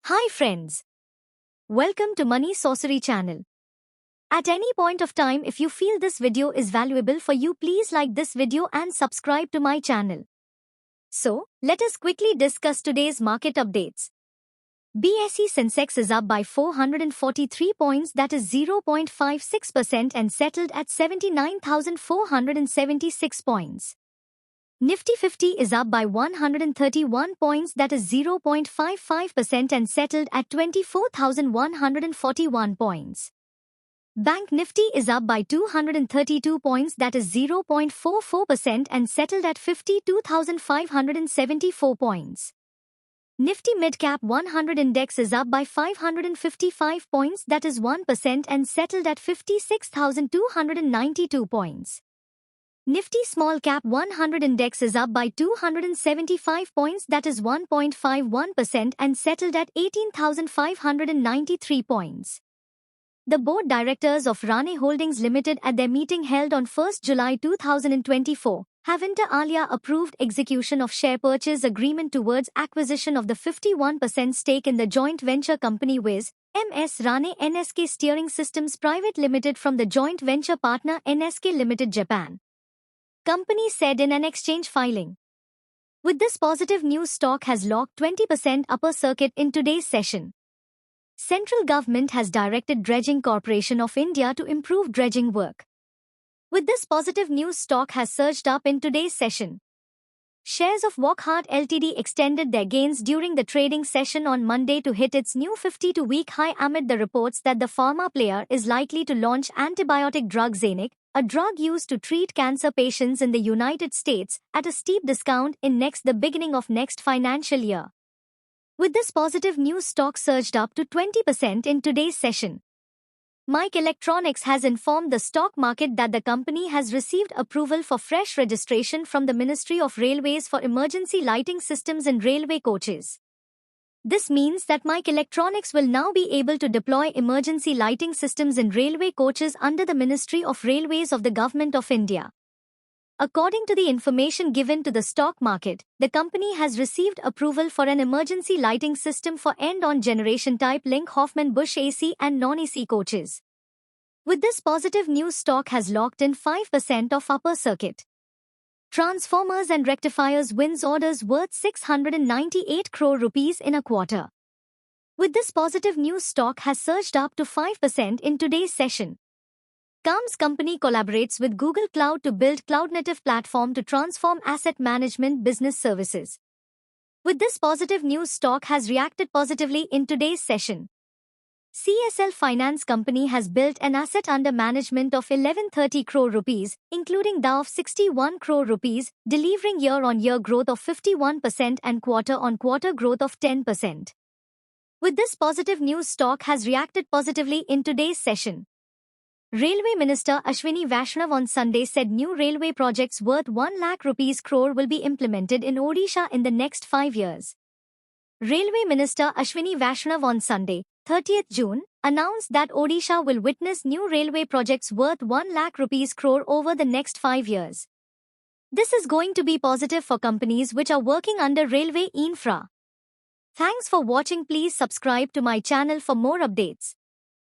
Hi friends. Welcome to Money Sorcery channel. At any point of time if you feel this video is valuable for you, please like this video and subscribe to my channel. So, let us quickly discuss today's market updates. BSE Sensex is up by 443 points, that is 0.56%, and settled at 79,476 points. Nifty 50 is up by 131 points, that is 0.55%, and settled at 24,141 points. Bank Nifty is up by 232 points, that is 0.44%, and settled at 52,574 points. Nifty Midcap 100 Index is up by 555 points, that is 1%, and settled at 56,292 points. Nifty Small Cap 100 Index is up by 275 points, that is 1.51%, and settled at 18,593 points. The board directors of Rane Holdings Limited at their meeting held on 1st July 2024 have inter alia approved execution of share purchase agreement towards acquisition of the 51% stake in the joint venture company Wiz MS Rane NSK Steering Systems Private Limited from the joint venture partner NSK Limited Japan. Company said in an exchange filing. With this positive news, stock has logged 20% upper circuit in today's session. Central government has directed Dredging Corporation of India to improve dredging work. With this positive news, stock has surged up in today's session. Shares of Wockhardt Ltd extended their gains during the trading session on Monday to hit its new 52-week high amid the reports that the pharma player is likely to launch antibiotic drug Xenic, a drug used to treat cancer patients in the United States, at a steep discount in the beginning of next financial year. With this positive news, stock surged up to 20% in today's session. Mike Electronics has informed the stock market that the company has received approval for fresh registration from the Ministry of Railways for emergency lighting systems in railway coaches. This means that Mike Electronics will now be able to deploy emergency lighting systems in railway coaches under the Ministry of Railways of the Government of India. According to the information given to the stock market, the company has received approval for an emergency lighting system for end-on generation type Link Hoffman Bush AC and non-AC coaches. With this positive news, stock has locked in 5% of upper circuit. Transformers and rectifiers wins orders worth 698 crore rupees in a quarter. With this positive news, stock has surged up to 5% in today's session. CAMS company collaborates with Google Cloud to build cloud-native platform to transform asset management business services. With this positive news, stock has reacted positively in today's session. CSL Finance Company has built an asset under management of 1130 crore rupees, including DA of 61 crore rupees, delivering year-on-year growth of 51% and quarter-on-quarter growth of 10%. With this positive news, stock has reacted positively in today's session. Railway Minister Ashwini Vaishnav on Sunday said new railway projects worth 1 lakh rupees crore will be implemented in Odisha in the next 5 years. Railway Minister Ashwini Vaishnav on Sunday, 30th June, announced that Odisha will witness new railway projects worth 1 lakh rupees crore over the next 5 years. This is going to be positive for companies which are working under railway infra. Thanks for watching. Please subscribe to my channel for more updates.